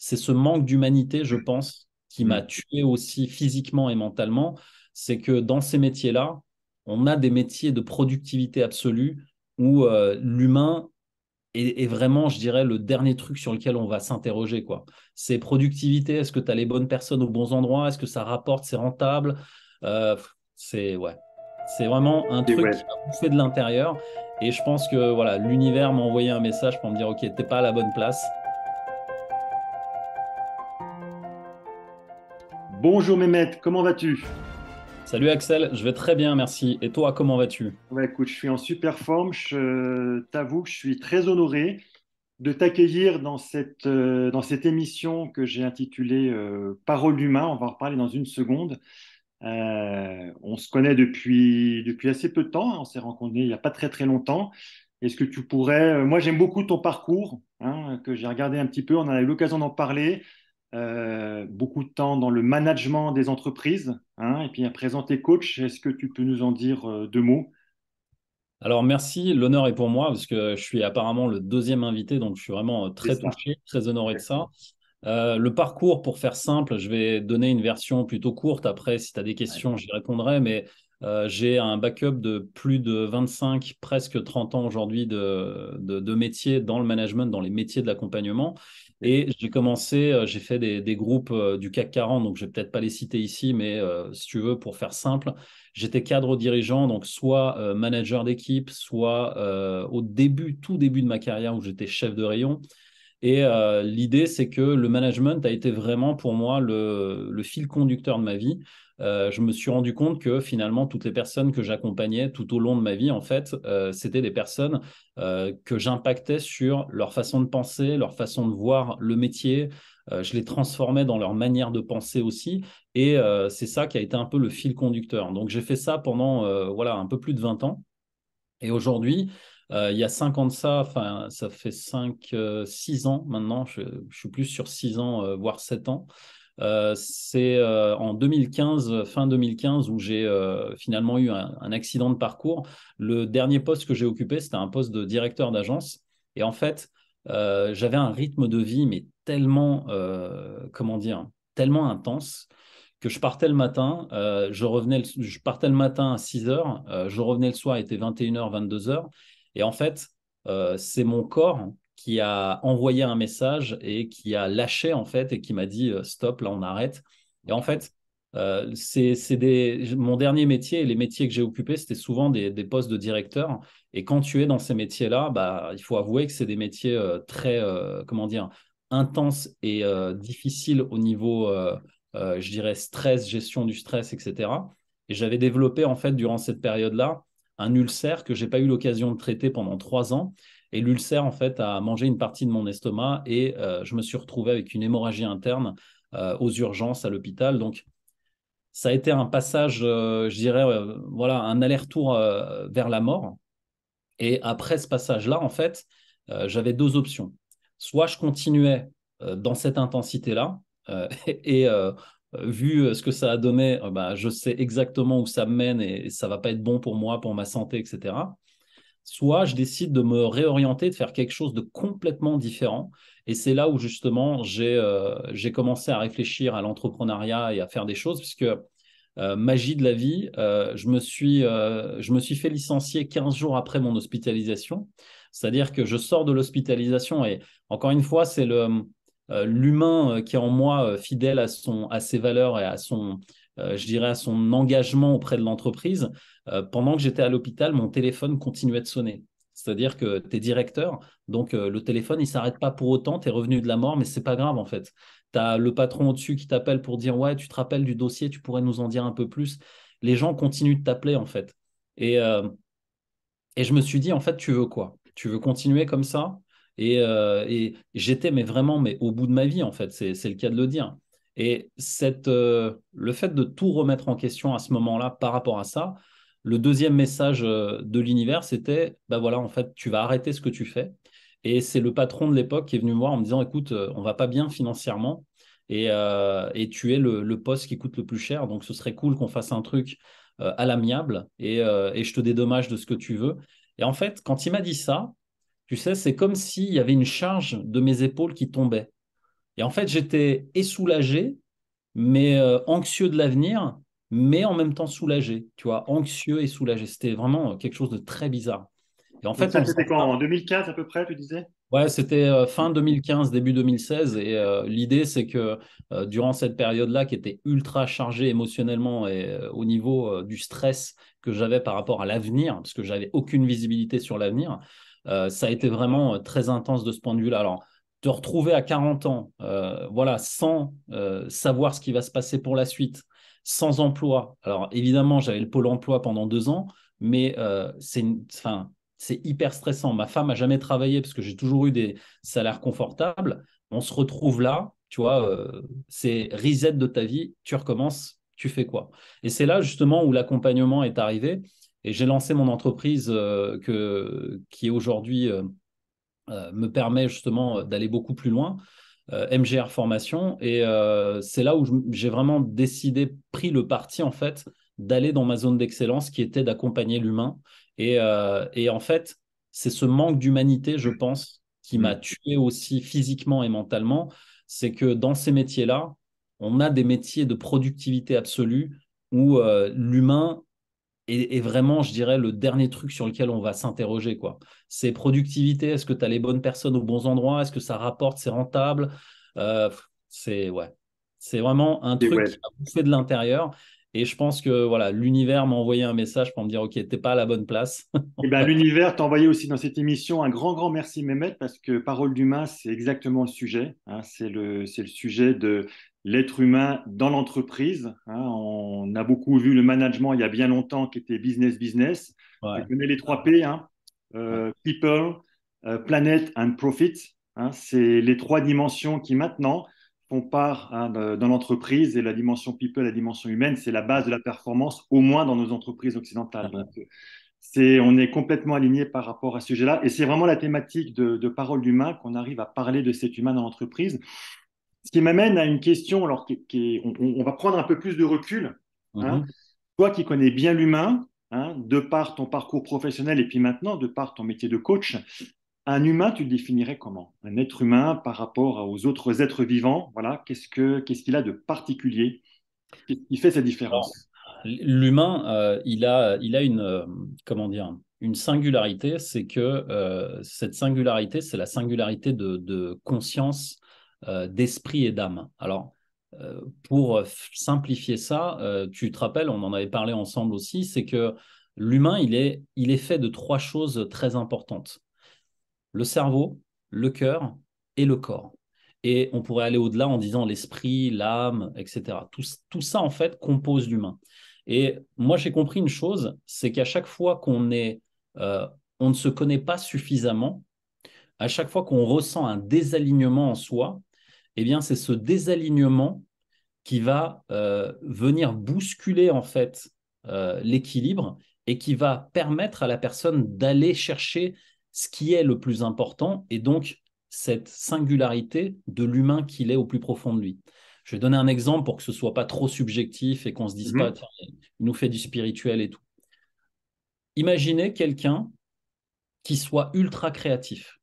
c'est ce manque d'humanité, je pense, qui Mm. m'a tué aussi physiquement et mentalement. C'est que dans ces métiers-là, on a des métiers de productivité absolue où l'humain est vraiment, je dirais, le dernier truc sur lequel on va s'interroger, quoi. C'est productivité, est-ce que tu as les bonnes personnes aux bons endroits? Est-ce que ça rapporte, c'est rentable? Euh, ouais. C'est vraiment un Et truc ouais. qui m'a bouffé de l'intérieur. Et je pense que voilà, l'univers m'a envoyé un message pour me dire, OK, t'es pas à la bonne place. Bonjour Mehmet, comment vas-tu? Salut Axel, je vais très bien, merci. Et toi, comment vas-tu? Ouais, écoute, je suis en super forme. Je t'avoue que je suis très honoré de t'accueillir dans cette émission que j'ai intitulée Parole d'humain. On va en reparler dans une seconde. On se connaît depuis assez peu de temps, hein. On s'est rencontrés il n'y a pas très très longtemps. Est-ce que tu pourrais... moi, j'aime beaucoup ton parcours, hein, que j'ai regardé un petit peu. On a eu l'occasion d'en parler. Beaucoup de temps dans le management des entreprises, hein, et puis à présent, tu es coach. Est-ce que tu peux nous en dire deux mots? Alors merci, l'honneur est pour moi parce que je suis apparemment le deuxième invité, donc je suis vraiment C'est très ça. touché, très honoré de ça. Exactement. Le parcours, pour faire simple, je vais donner une version plutôt courte. Après, si tu as des Ouais. questions, j'y répondrai. Mais j'ai un backup de plus de 25, presque 30 ans aujourd'hui de métier dans le management, dans les métiers de l'accompagnement. Et j'ai commencé, j'ai fait des groupes du CAC 40, donc je vais peut-être pas les citer ici, mais si tu veux, pour faire simple, j'étais cadre dirigeant, donc soit manager d'équipe, soit au début, tout début de ma carrière où j'étais chef de rayon. Et l'idée, c'est que le management a été vraiment pour moi le fil conducteur de ma vie. Je me suis rendu compte que finalement, toutes les personnes que j'accompagnais tout au long de ma vie, en fait, c'était des personnes que j'impactais sur leur façon de penser, leur façon de voir le métier. Je les transformais dans leur manière de penser aussi. Et c'est ça qui a été un peu le fil conducteur. Donc, j'ai fait ça pendant voilà, un peu plus de 20 ans. Et aujourd'hui, il y a 5 ans de ça, enfin, ça fait 5, 6 ans maintenant, je suis plus sur 6 ans, voire 7 ans. C'est en 2015, fin 2015, où j'ai finalement eu un accident de parcours. Le dernier poste que j'ai occupé, c'était un poste de directeur d'agence. Et en fait, j'avais un rythme de vie, mais tellement, comment dire, tellement intense que je partais le matin, je partais le matin à 6 heures, je revenais le soir, il était 21 h, 22 heures. Et en fait, c'est mon corps qui a envoyé un message et qui a lâché en fait et qui m'a dit stop, là on arrête. Et en fait, mon dernier métier et les métiers que j'ai occupés, c'était souvent des postes de directeur. Et quand tu es dans ces métiers-là, bah, il faut avouer que c'est des métiers très, comment dire, intenses et difficiles au niveau je dirais stress, gestion du stress, etc. Et j'avais développé en fait durant cette période-là un ulcère que j'ai pas eu l'occasion de traiter pendant 3 ans. Et l'ulcère en fait a mangé une partie de mon estomac et je me suis retrouvé avec une hémorragie interne aux urgences à l'hôpital. Donc ça a été un passage, je dirais, voilà, un aller-retour vers la mort. Et après ce passage-là, en fait, j'avais deux options. Soit je continuais dans cette intensité-là, et vu ce que ça a donné, bah, je sais exactement où ça me mène et ça va pas être bon pour moi, pour ma santé, etc. Soit je décide de me réorienter, de faire quelque chose de complètement différent. Et c'est là où justement j'ai commencé à réfléchir à l'entrepreneuriat et à faire des choses, puisque magie de la vie, je me suis fait licencier 15 jours après mon hospitalisation. C'est-à-dire que je sors de l'hospitalisation et encore une fois, c'est l'humain qui est en moi fidèle à ses valeurs et je dirais, à son engagement auprès de l'entreprise. Pendant que j'étais à l'hôpital, mon téléphone continuait de sonner. C'est-à-dire que tu es directeur, donc le téléphone, il ne s'arrête pas pour autant, tu es revenu de la mort, mais c'est pas grave en fait. Tu as le patron au-dessus qui t'appelle pour dire ouais, tu te rappelles du dossier, tu pourrais nous en dire un peu plus. Les gens continuent de t'appeler en fait. Et, euh, et je me suis dit en fait, tu veux quoi? Tu veux continuer comme ça? Et j'étais mais vraiment mais au bout de ma vie en fait, c'est le cas de le dire. Et le fait de tout remettre en question à ce moment-là par rapport à ça, le deuxième message de l'univers, c'était bah voilà, en fait, tu vas arrêter ce que tu fais. Et c'est le patron de l'époque qui est venu me voir en me disant, écoute, on va pas bien financièrement et tu es le poste qui coûte le plus cher, donc ce serait cool qu'on fasse un truc à l'amiable et je te dédommage de ce que tu veux. Et en fait, quand il m'a dit ça, tu sais, c'est comme s'il y avait une charge de mes épaules qui tombait. Et en fait, j'étais soulagé, mais anxieux de l'avenir, mais en même temps soulagé, tu vois, anxieux et soulagé. C'était vraiment quelque chose de très bizarre. Et en Donc fait, on ça, le sent c'était quand? pas. En 2015 à peu près, tu disais? Ouais, c'était fin 2015, début 2016. Et l'idée, c'est que durant cette période-là, qui était ultra chargée émotionnellement et au niveau du stress que j'avais par rapport à l'avenir, parce que j'avais aucune visibilité sur l'avenir, ça a été vraiment très intense de ce point de vue-là. Alors, te retrouver à 40 ans, voilà, sans savoir ce qui va se passer pour la suite, sans emploi. Alors, évidemment, j'avais le pôle emploi pendant 2 ans, mais enfin, c'est hyper stressant. Ma femme a jamais travaillé parce que j'ai toujours eu des salaires confortables. On se retrouve là, tu vois, c'est reset de ta vie, tu recommences, tu fais quoi? Et c'est là justement où l'accompagnement est arrivé. Et j'ai lancé mon entreprise qui aujourd'hui me permet justement d'aller beaucoup plus loin, MGR Formation. Et c'est là où j'ai vraiment décidé, pris le parti en fait, d'aller dans ma zone d'excellence qui était d'accompagner l'humain. Et en fait, c'est ce manque d'humanité, je pense, qui m'a Mm. tué aussi physiquement et mentalement. C'est que dans ces métiers-là, on a des métiers de productivité absolue où l'humain est vraiment, je dirais, le dernier truc sur lequel on va s'interroger, quoi. C'est productivité, est-ce que tu as les bonnes personnes aux bons endroits? Est-ce que ça rapporte, c'est rentable? Euh, ouais. C'est vraiment un Et truc qui ouais. m'a bouffé de l'intérieur. Et je pense que voilà, l'univers m'a envoyé un message pour me dire, OK, t'es pas à la bonne place. Eh ben, l'univers t'a envoyé aussi dans cette émission un grand, grand merci, Mehmet, parce que Parole d'humain, c'est exactement le sujet, hein. C'est le sujet de l'être humain dans l'entreprise, hein. On a beaucoup vu le management il y a bien longtemps qui était business, business. Tu Ouais, connais les 3 P, hein. ouais, People, Planet and Profit, hein. C'est les 3 dimensions qui maintenant font part, hein, dans l'entreprise. Et la dimension people, la dimension humaine, c'est la base de la performance, au moins dans nos entreprises occidentales. Donc, on est complètement aligné par rapport à ce sujet-là. Et c'est vraiment la thématique de Parole d'humain qu'on arrive à parler de cet humain dans l'entreprise. Ce qui m'amène à une question, alors on va prendre un peu plus de recul, hein. Mhm. Toi qui connais bien l'humain, hein, de par ton parcours professionnel et puis maintenant de par ton métier de coach, un humain, tu le définirais comment? Un être humain par rapport aux autres êtres vivants, voilà, qu'est-ce qu'il a de particulier? Qu'est-ce qui fait sa différence? L'humain, il a une, comment dire, une singularité, c'est que cette singularité, c'est la singularité de conscience, d'esprit et d'âme. Alors, pour simplifier ça, tu te rappelles, on en avait parlé ensemble aussi, c'est que l'humain, il est fait de 3 choses très importantes: le cerveau, le cœur et le corps. Et on pourrait aller au-delà en disant l'esprit, l'âme, etc. Tout ça, en fait, compose l'humain. Et moi, j'ai compris une chose, c'est qu'à chaque fois on ne se connaît pas suffisamment, à chaque fois qu'on ressent un désalignement en soi, eh bien, c'est ce désalignement qui va venir bousculer, en fait, l'équilibre et qui va permettre à la personne d'aller chercher ce qui est le plus important et donc cette singularité de l'humain qu'il est au plus profond de lui. Je vais donner un exemple pour que ce soit pas trop subjectif et qu'on se dise pas, Mhm. tiens, il nous fait du spirituel et tout. Imaginez quelqu'un qui soit ultra créatif.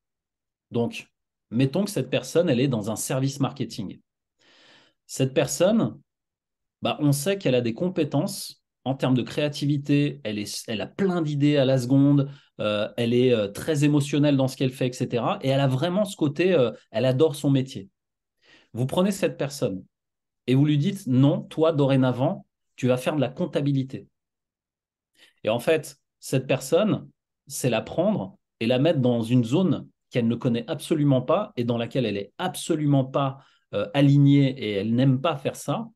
Donc, mettons que cette personne, elle est dans un service marketing. Cette personne, bah, on sait qu'elle a des compétences en termes de créativité, elle a plein d'idées à la seconde, elle est très émotionnelle dans ce qu'elle fait, etc. Et elle a vraiment ce côté, elle adore son métier. Vous prenez cette personne et vous lui dites, non, toi, dorénavant, tu vas faire de la comptabilité. Et en fait, cette personne, c'est la prendre et la mettre dans une zone qu'elle ne connaît absolument pas et dans laquelle elle est absolument pas alignée et elle n'aime pas faire ça.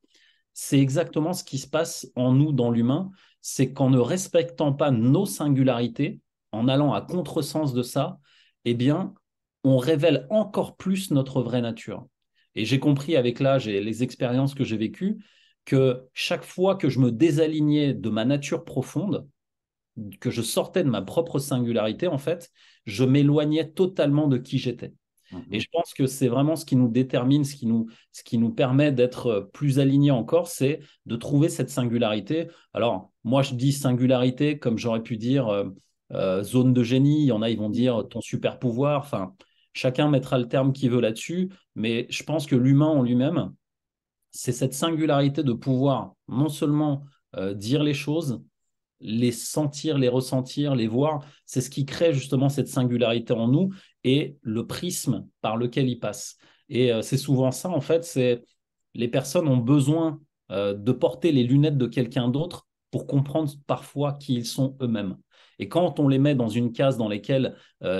C'est exactement ce qui se passe en nous, dans l'humain, c'est qu'en ne respectant pas nos singularités, en allant à contresens de ça, eh bien, on révèle encore plus notre vraie nature. Et j'ai compris avec l'âge et les expériences que j'ai vécues que chaque fois que je me désalignais de ma nature profonde, que je sortais de ma propre singularité, en fait, je m'éloignais totalement de qui j'étais. Et Mhm. je pense que c'est vraiment ce qui nous détermine, ce qui nous permet d'être plus alignés encore, c'est de trouver cette singularité. Alors, moi, je dis singularité comme j'aurais pu dire zone de génie. Il y en a, ils vont dire ton super pouvoir. Enfin, chacun mettra le terme qu'il veut là-dessus, mais je pense que l'humain en lui-même, c'est cette singularité de pouvoir non seulement dire les choses, les sentir, les ressentir, les voir, c'est ce qui crée justement cette singularité en nous et le prisme par lequel il passe. Et c'est souvent ça, en fait, c'est les personnes ont besoin de porter les lunettes de quelqu'un d'autre pour comprendre parfois qui ils sont eux-mêmes. Et quand on les met dans une case dans laquelle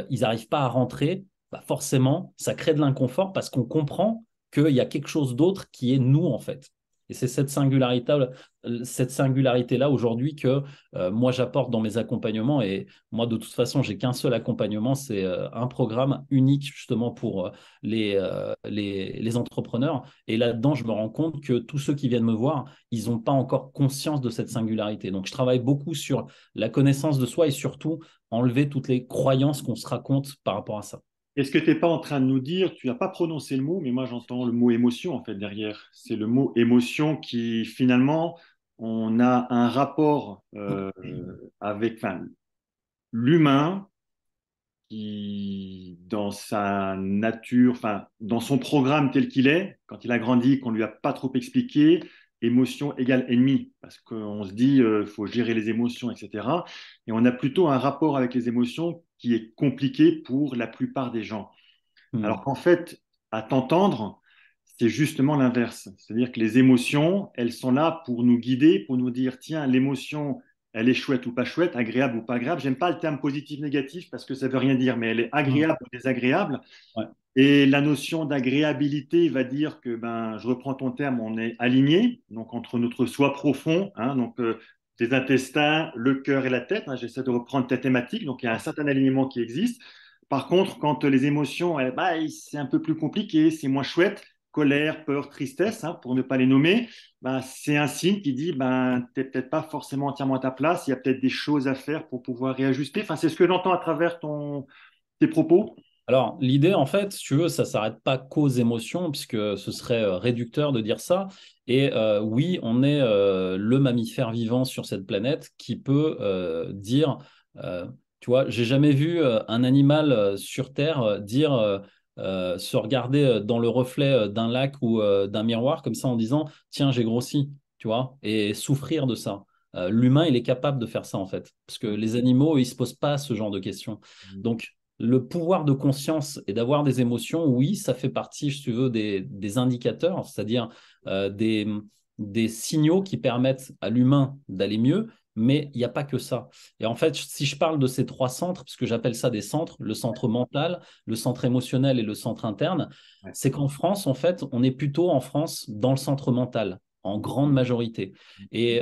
ils n'arrivent pas à rentrer, bah forcément, ça crée de l'inconfort parce qu'on comprend qu'il y a quelque chose d'autre qui est nous, en fait. Et c'est cette singularité-là aujourd'hui que moi j'apporte dans mes accompagnements. Et moi, de toute façon, j'ai qu'un seul accompagnement, c'est un programme unique justement pour les entrepreneurs. Et là-dedans, je me rends compte que tous ceux qui viennent me voir, ils n'ont pas encore conscience de cette singularité. Donc, je travaille beaucoup sur la connaissance de soi et surtout enlever toutes les croyances qu'on se raconte par rapport à ça. Est-ce que tu n'es pas en train de nous dire, tu n'as pas prononcé le mot, mais moi j'entends le mot émotion en fait derrière. C'est le mot émotion qui finalement, on a un rapport avec enfin, l'humain qui, dans sa nature, enfin, dans son programme tel qu'il est, quand il a grandi, qu'on lui a pas trop expliqué, émotion égale ennemi, parce qu'on se dit, faut gérer les émotions, etc. Et on a plutôt un rapport avec les émotions qui est compliqué pour la plupart des gens. Alors Hmm. qu'en fait, à t'entendre, c'est justement l'inverse. C'est-à-dire que les émotions, elles sont là pour nous guider, pour nous dire, tiens, l'émotion, elle est chouette ou pas chouette, agréable ou pas agréable. J'aime pas le terme positif, négatif parce que ça veut rien dire, mais elle est Hmm. agréable ou désagréable. Ouais. Et la notion d'agréabilité va dire que, ben, je reprends ton terme, on est aligné, donc entre notre soi profond, hein, donc les intestins, le cœur et la tête. Hein, j'essaie de reprendre ta thématique, donc il y a un certain alignement qui existe. Par contre, quand les émotions, bah, c'est un peu plus compliqué, c'est moins chouette, colère, peur, tristesse, hein, pour ne pas les nommer, bah, c'est un signe qui dit, ben, tu n'es peut-être pas forcément entièrement à ta place, il y a peut-être des choses à faire pour pouvoir réajuster. Enfin, c'est ce que j'entends à travers tes propos. Alors, l'idée, en fait, si tu veux, ça ne s'arrête pas qu'aux émotions, puisque ce serait réducteur de dire ça. Et oui, on est le mammifère vivant sur cette planète qui peut dire, euh, tu vois, j'ai jamais vu un animal sur Terre dire, se regarder dans le reflet d'un lac ou d'un miroir comme ça en disant, tiens, j'ai grossi, tu vois, et souffrir de ça. L'humain, il est capable de faire ça, en fait, parce que les animaux, ils ne se posent pas ce genre de questions. Donc, le pouvoir de conscience et d'avoir des émotions, oui, ça fait partie, si tu veux, des indicateurs, c'est-à-dire des signaux qui permettent à l'humain d'aller mieux, mais il n'y a pas que ça. Et en fait, si je parle de ces trois centres, parce que j'appelle ça des centres, le centre mental, le centre émotionnel et le centre interne, Ouais. c'est qu'en France, en fait, on est plutôt en France dans le centre mental, en grande majorité. Et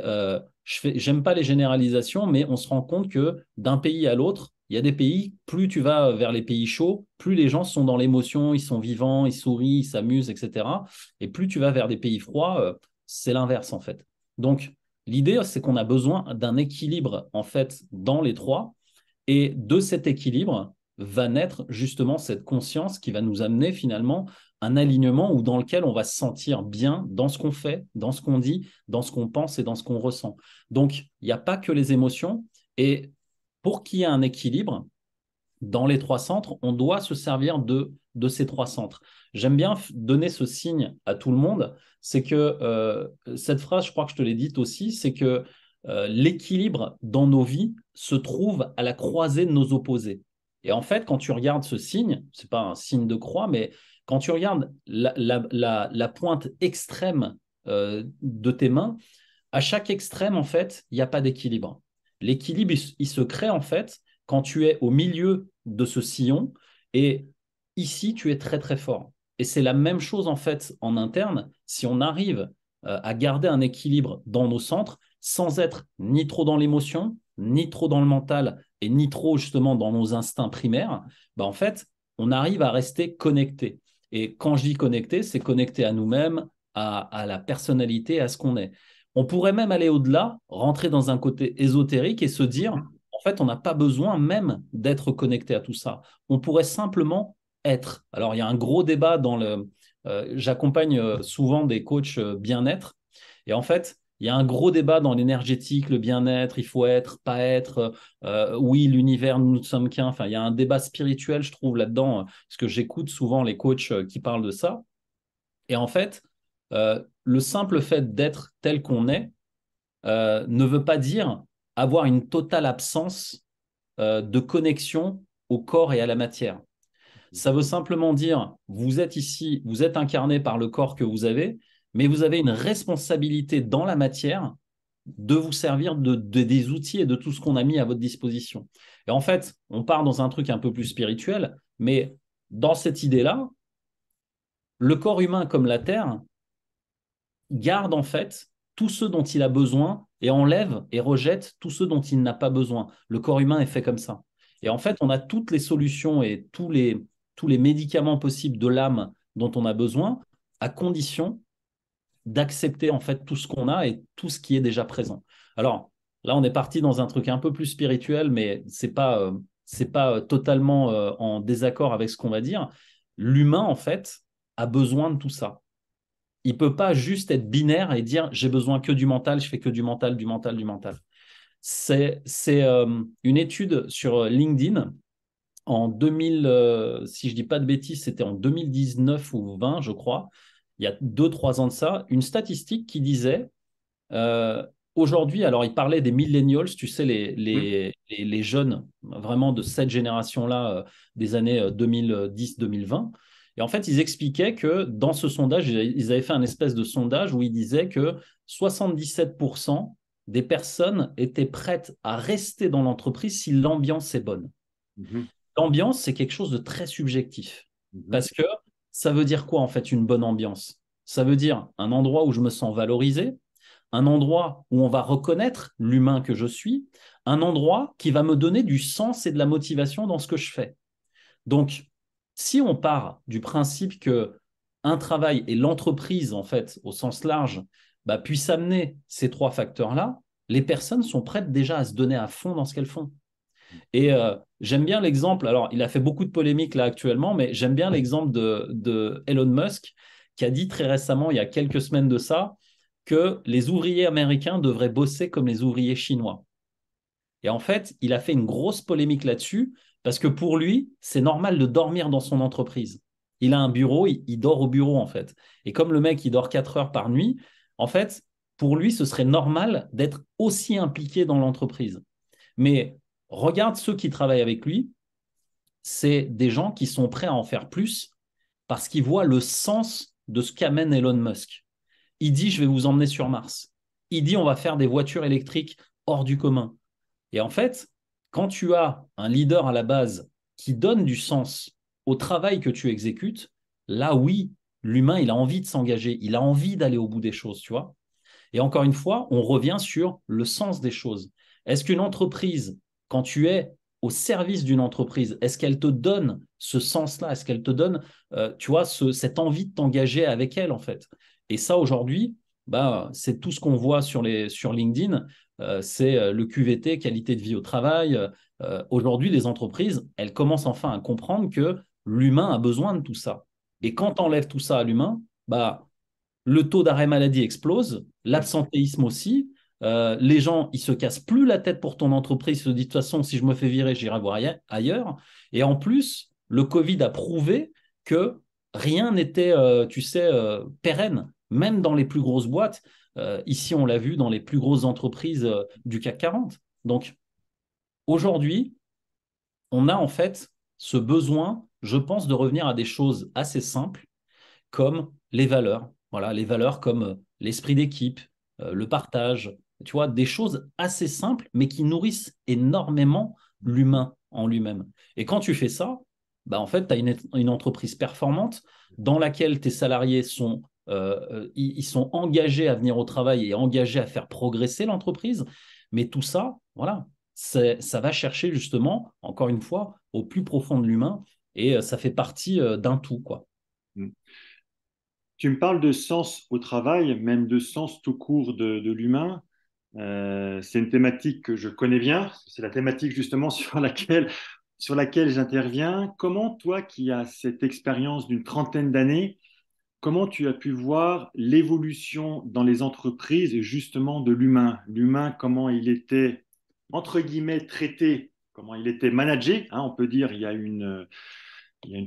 j'aime pas les généralisations, mais on se rend compte que d'un pays à l'autre, il y a des pays, plus tu vas vers les pays chauds, plus les gens sont dans l'émotion, ils sont vivants, ils sourient, ils s'amusent, etc. Et plus tu vas vers des pays froids, c'est l'inverse en fait. Donc, l'idée, c'est qu'on a besoin d'un équilibre en fait dans les trois. Et de cet équilibre va naître justement cette conscience qui va nous amener finalement un alignement où dans lequel on va se sentir bien dans ce qu'on fait, dans ce qu'on dit, dans ce qu'on pense et dans ce qu'on ressent. Donc, il n'y a pas que les émotions. Et pour qu'il y ait un équilibre dans les trois centres, on doit se servir de ces trois centres. J'aime bien donner ce signe à tout le monde, c'est que cette phrase, je crois que je te l'ai dite aussi, c'est que l'équilibre dans nos vies se trouve à la croisée de nos opposés. Et en fait, quand tu regardes ce signe, c'est pas un signe de croix, mais quand tu regardes la pointe extrême de tes mains, à chaque extrême, en fait, il n'y a pas d'équilibre. L'équilibre, il se crée, en fait, quand tu es au milieu de ce sillon et ici, tu es très, très fort. Et c'est la même chose, en fait, en interne. Si on arrive à garder un équilibre dans nos centres sans être ni trop dans l'émotion, ni trop dans le mental et ni trop, justement, dans nos instincts primaires, bah, en fait, on arrive à rester connecté. Et quand je dis connecté, c'est connecté à nous-mêmes, à la personnalité, à ce qu'on est. On pourrait même aller au-delà, rentrer dans un côté ésotérique et se dire, en fait, on n'a pas besoin même d'être connecté à tout ça. On pourrait simplement être. Alors, il y a un gros débat dans le... j'accompagne souvent des coachs bien-être. Et en fait, Il y a un gros débat dans l'énergétique, le bien-être, il faut être, pas être. Oui, l'univers, nous ne sommes qu'un. Enfin, il y a un débat spirituel, je trouve, là-dedans, parce que j'écoute souvent les coachs qui parlent de ça. Et en fait, le simple fait d'être tel qu'on est ne veut pas dire avoir une totale absence de connexion au corps et à la matière. Ça veut simplement dire, vous êtes ici, vous êtes incarné par le corps que vous avez, mais vous avez une responsabilité dans la matière de vous servir des outils et de tout ce qu'on a mis à votre disposition. Et en fait, on part dans un truc un peu plus spirituel, mais dans cette idée-là, le corps humain comme la Terre garde en fait tout ce dont il a besoin et enlève et rejette tout ce dont il n'a pas besoin. Le corps humain est fait comme ça. Et en fait, on a toutes les solutions et tous les médicaments possibles de l'âme dont on a besoin, à condition d'accepter en fait tout ce qu'on a et tout ce qui est déjà présent. Alors là, on est parti dans un truc un peu plus spirituel, mais c'est pas totalement en désaccord avec ce qu'on va dire. L'humain, en fait, a besoin de tout ça. Il ne peut pas juste être binaire et dire j'ai besoin que du mental, je fais que du mental, du mental, du mental. C'est une étude sur LinkedIn en 2000, si je ne dis pas de bêtises, c'était en 2019 ou 20, je crois, il y a 2, 3 ans de ça, une statistique qui disait aujourd'hui, alors il parlait des millennials, tu sais, Mhm. les jeunes vraiment de cette génération-là, des années 2010-2020. Et en fait, ils expliquaient que dans ce sondage, ils avaient fait un espèce de sondage où ils disaient que 77% des personnes étaient prêtes à rester dans l'entreprise si l'ambiance est bonne. Mhm. L'ambiance, c'est quelque chose de très subjectif. Mhm. Parce que ça veut dire quoi, en fait, une bonne ambiance? Ça veut dire un endroit où je me sens valorisé, un endroit où on va reconnaître l'humain que je suis, un endroit qui va me donner du sens et de la motivation dans ce que je fais. Donc, si on part du principe que un travail et l'entreprise, en fait, au sens large, bah, puissent amener ces 3 facteurs-là, les personnes sont prêtes déjà à se donner à fond dans ce qu'elles font. Et j'aime bien l'exemple, alors il a fait beaucoup de polémiques là actuellement, mais j'aime bien l'exemple de Elon Musk qui a dit très récemment, il y a quelques semaines de ça, que les ouvriers américains devraient bosser comme les ouvriers chinois. Et en fait, il a fait une grosse polémique là-dessus parce que pour lui, c'est normal de dormir dans son entreprise. Il a un bureau, il dort au bureau en fait. Et comme le mec, il dort 4 heures par nuit, en fait, pour lui, ce serait normal d'être aussi impliqué dans l'entreprise. Mais regarde ceux qui travaillent avec lui, c'est des gens qui sont prêts à en faire plus parce qu'ils voient le sens de ce qu'amène Elon Musk. Il dit, je vais vous emmener sur Mars. Il dit, on va faire des voitures électriques hors du commun. Et en fait, quand tu as un leader à la base qui donne du sens au travail que tu exécutes, là oui, l'humain, il a envie de s'engager, il a envie d'aller au bout des choses, tu vois. Et encore une fois, on revient sur le sens des choses. Est-ce qu'une entreprise, quand tu es au service d'une entreprise, est-ce qu'elle te donne ce sens-là? Est-ce qu'elle te donne, tu vois, cette envie de t'engager avec elle, en fait? Et ça, aujourd'hui, bah, c'est tout ce qu'on voit sur LinkedIn. C'est le QVT, qualité de vie au travail. Aujourd'hui, les entreprises, elles commencent enfin à comprendre que l'humain a besoin de tout ça. Et quand tu enlèves tout ça à l'humain, bah, le taux d'arrêt maladie explose, l'absentéisme aussi. Les gens, ils se cassent plus la tête pour ton entreprise, ils se disent de toute façon, si je me fais virer, j'irai voir ailleurs. Et en plus, le Covid a prouvé que rien n'était, tu sais, pérenne, même dans les plus grosses boîtes. Ici, on l'a vu dans les plus grosses entreprises du CAC 40. Donc, aujourd'hui, on a en fait ce besoin, je pense, de revenir à des choses assez simples comme les valeurs. Voilà, les valeurs comme l'esprit d'équipe, le partage, tu vois, des choses assez simples, mais qui nourrissent énormément l'humain en lui-même. Et quand tu fais ça, bah en fait, tu as une entreprise performante dans laquelle tes salariés sont, ils sont engagés à venir au travail et engagés à faire progresser l'entreprise. Mais tout ça, voilà, ça va chercher justement, encore une fois, au plus profond de l'humain et ça fait partie d'un tout, quoi. Mhm. Tu me parles de sens au travail, même de sens tout court de l'humain. C'est une thématique que je connais bien. C'est la thématique justement sur laquelle j'interviens. Comment toi, qui as cette expérience d'une trentaine d'années, comment tu as pu voir l'évolution dans les entreprises justement de l'humain? L'humain, comment il était, entre guillemets, traité, comment il était managé, hein, on peut dire il y a une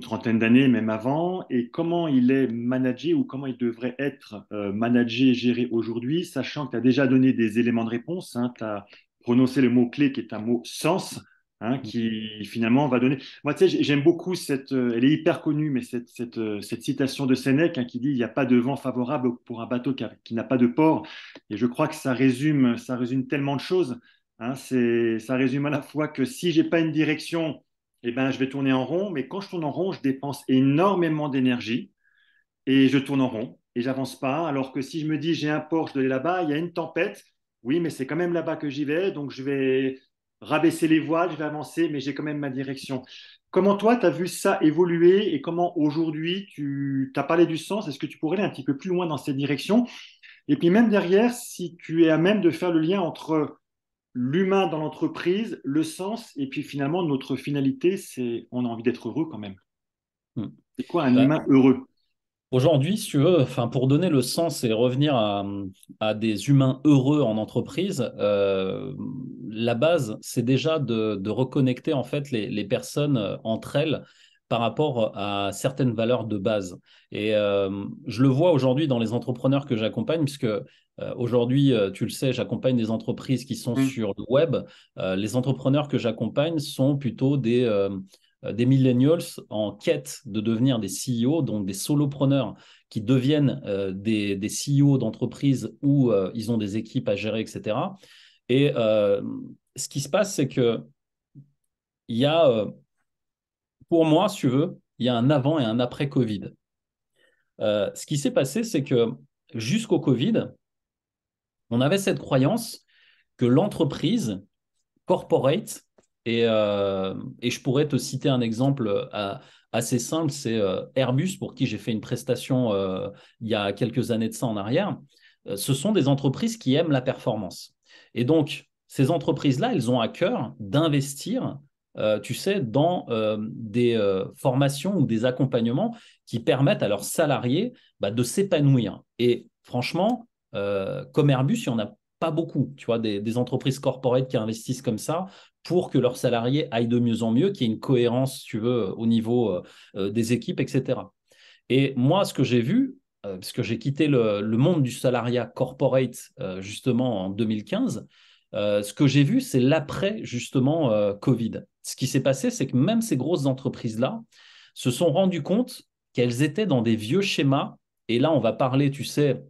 trentaine d'années, même avant, et comment il est managé ou comment il devrait être managé et géré aujourd'hui, sachant que tu as déjà donné des éléments de réponse, hein, tu as prononcé le mot-clé qui est un mot sens, hein, qui finalement va donner. Moi, tu sais, j'aime beaucoup cette. Elle est hyper connue, mais cette citation de Sénèque, hein, qui dit: il n'y a pas de vent favorable pour un bateau qui n'a pas de port. Et je crois que ça résume tellement de choses. Hein, ça résume à la fois que si j'ai pas une direction, eh ben, je vais tourner en rond, mais quand je tourne en rond, je dépense énormément d'énergie et je tourne en rond et j'avance pas. Alors que si je me dis j'ai un port, je dois aller là-bas, il y a une tempête, oui, mais c'est quand même là-bas que j'y vais, donc je vais rabaisser les voiles, je vais avancer, mais j'ai quand même ma direction. Comment toi, tu as vu ça évoluer et comment aujourd'hui tu as parlé du sens? Est-ce que tu pourrais aller un petit peu plus loin dans cette direction? Et puis même derrière, si tu es à même de faire le lien entre l'humain dans l'entreprise, le sens, et puis finalement, notre finalité, c'est on a envie d'être heureux quand même. Hmm. C'est quoi un Bah, humain heureux? aujourd'hui, si tu veux, enfin, pour donner le sens et revenir à des humains heureux en entreprise, la base, c'est déjà de reconnecter en fait les personnes entre elles par rapport à certaines valeurs de base. Et je le vois aujourd'hui dans les entrepreneurs que j'accompagne, puisque aujourd'hui, tu le sais, j'accompagne des entreprises qui sont Hum, sur le web. Les entrepreneurs que j'accompagne sont plutôt des millennials en quête de devenir des CEO, donc des solopreneurs qui deviennent des CEO d'entreprises où ils ont des équipes à gérer, etc. Et ce qui se passe, c'est que il y a, pour moi, si tu veux, il y a un avant et un après Covid. Ce qui s'est passé, c'est que jusqu'au Covid, on avait cette croyance que l'entreprise corporate, et je pourrais te citer un exemple assez simple, c'est Airbus, pour qui j'ai fait une prestation il y a quelques années de ça en arrière. Ce sont des entreprises qui aiment la performance. Et donc, ces entreprises-là, elles ont à cœur d'investir, tu sais, dans des formations ou des accompagnements qui permettent à leurs salariés bah, de s'épanouir. Et franchement, comme Airbus, il y en a pas beaucoup, tu vois, des entreprises corporate qui investissent comme ça pour que leurs salariés aillent de mieux en mieux, qu'il y ait une cohérence, si tu veux, au niveau des équipes, etc. Et moi, ce que j'ai vu, parce que j'ai quitté le monde du salariat corporate justement en 2015, ce que j'ai vu, c'est l'après justement Covid. Ce qui s'est passé, c'est que même ces grosses entreprises-là se sont rendues compte qu'elles étaient dans des vieux schémas. Et là, on va parler, tu sais,